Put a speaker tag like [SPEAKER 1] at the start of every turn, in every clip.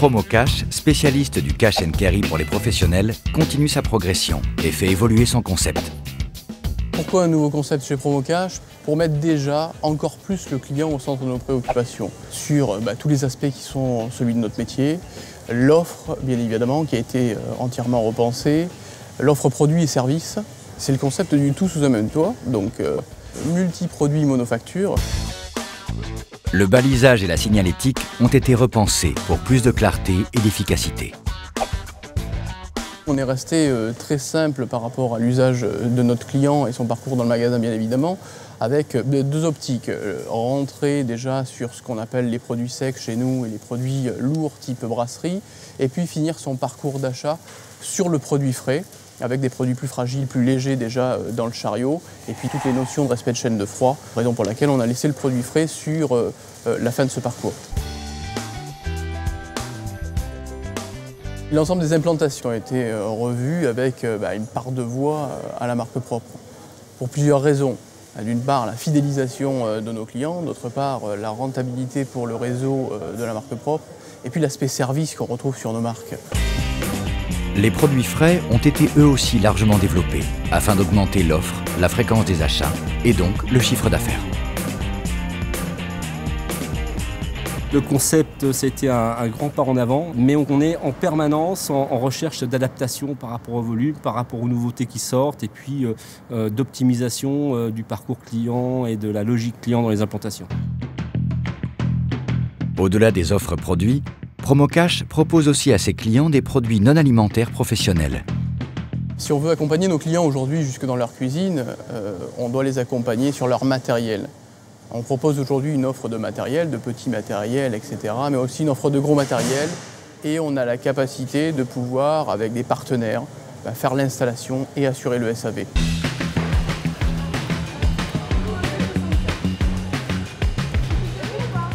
[SPEAKER 1] Promocash, spécialiste du cash and carry pour les professionnels, continue sa progression et fait évoluer son concept.
[SPEAKER 2] Pourquoi un nouveau concept chez Promocash? Pour mettre déjà encore plus le client au centre de nos préoccupations sur tous les aspects qui sont celui de notre métier, l'offre bien évidemment qui a été entièrement repensée, l'offre produits et services. C'est le concept du tout sous un même toit, donc multi-produits monofacture.
[SPEAKER 1] Le balisage et la signalétique ont été repensés pour plus de clarté et d'efficacité.
[SPEAKER 2] On est resté très simple par rapport à l'usage de notre client et son parcours dans le magasin bien évidemment, avec deux optiques. Rentrer déjà sur ce qu'on appelle les produits secs chez nous et les produits lourds type brasserie, et puis finir son parcours d'achat sur le produit frais, avec des produits plus fragiles, plus légers déjà dans le chariot, et puis toutes les notions de respect de chaîne de froid, raison pour laquelle on a laissé le produit frais sur la fin de ce parcours. L'ensemble des implantations a été revu avec une part de voix à la marque propre, pour plusieurs raisons. D'une part, la fidélisation de nos clients, d'autre part, la rentabilité pour le réseau de la marque propre, et puis l'aspect service qu'on retrouve sur nos marques.
[SPEAKER 1] Les produits frais ont été eux aussi largement développés, afin d'augmenter l'offre, la fréquence des achats et donc le chiffre d'affaires.
[SPEAKER 3] Le concept, c'était un grand pas en avant, mais on est en permanence en recherche d'adaptation par rapport au volume, par rapport aux nouveautés qui sortent, et puis d'optimisation du parcours client et de la logique client dans les implantations.
[SPEAKER 1] Au-delà des offres produits, Promocash propose aussi à ses clients des produits non alimentaires professionnels.
[SPEAKER 2] Si on veut accompagner nos clients aujourd'hui jusque dans leur cuisine, on doit les accompagner sur leur matériel. On propose aujourd'hui une offre de matériel, de petit matériel, etc., mais aussi une offre de gros matériel. Et on a la capacité de pouvoir, avec des partenaires, faire l'installation et assurer le SAV.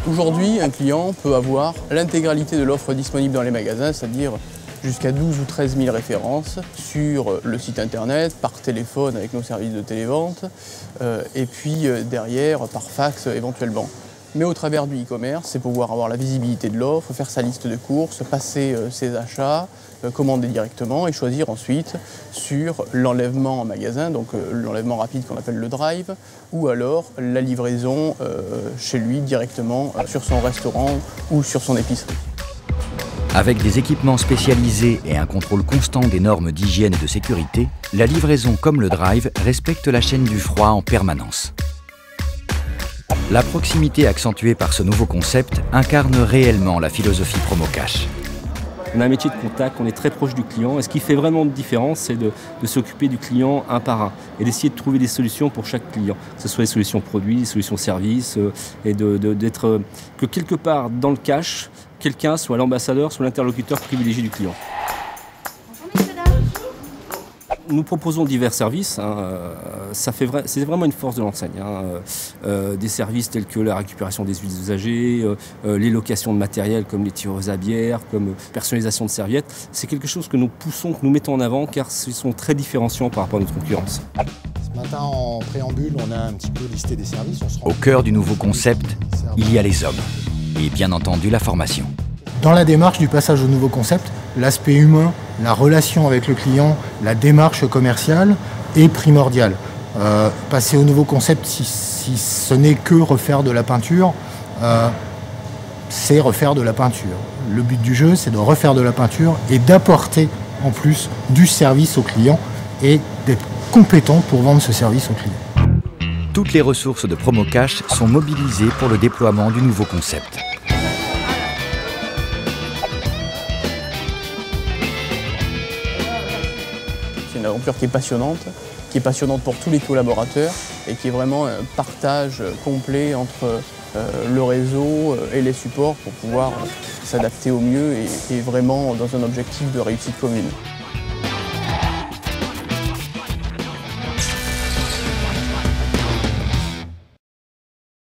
[SPEAKER 2] Aujourd'hui, un client peut avoir l'intégralité de l'offre disponible dans les magasins, c'est-à-dire jusqu'à 12 ou 13 000 références sur le site internet, par téléphone avec nos services de télévente, et puis derrière par fax éventuellement. Mais au travers du e-commerce, c'est pouvoir avoir la visibilité de l'offre, faire sa liste de courses, passer ses achats, commander directement et choisir ensuite sur l'enlèvement en magasin, donc l'enlèvement rapide qu'on appelle le drive, ou alors la livraison chez lui directement sur son restaurant ou sur son épicerie.
[SPEAKER 1] Avec des équipements spécialisés et un contrôle constant des normes d'hygiène et de sécurité, la livraison comme le drive respecte la chaîne du froid en permanence. La proximité accentuée par ce nouveau concept incarne réellement la philosophie Promocash.
[SPEAKER 3] On a un métier de contact, on est très proche du client, et ce qui fait vraiment de différence, c'est de s'occuper du client un par un et d'essayer de trouver des solutions pour chaque client, que ce soit des solutions produits, des solutions services, et d'être que quelque part dans le cash, quelqu'un soit l'ambassadeur, soit l'interlocuteur privilégié du client. Nous proposons divers services, c'est vraiment une force de l'enseigne. Des services tels que la récupération des huiles usagées, les locations de matériel comme les tireuses à bière, comme personnalisation de serviettes. C'est quelque chose que nous poussons, que nous mettons en avant car ce sont très différenciants par rapport à notre concurrence.
[SPEAKER 4] Ce matin en préambule, on a un petit peu listé des services.
[SPEAKER 1] Au cœur du nouveau concept, il y a les hommes et bien entendu la formation.
[SPEAKER 4] Dans la démarche du passage au nouveau concept, l'aspect humain, la relation avec le client, la démarche commerciale est primordiale. Passer au nouveau concept, si ce n'est que refaire de la peinture, c'est refaire de la peinture. Le but du jeu, c'est de refaire de la peinture et d'apporter en plus du service au client et d'être compétent pour vendre ce service au client.
[SPEAKER 1] Toutes les ressources de Promocash sont mobilisées pour le déploiement du nouveau concept.
[SPEAKER 2] C'est une aventure qui est passionnante pour tous les collaborateurs et qui est vraiment un partage complet entre le réseau et les supports pour pouvoir s'adapter au mieux et vraiment dans un objectif de réussite commune.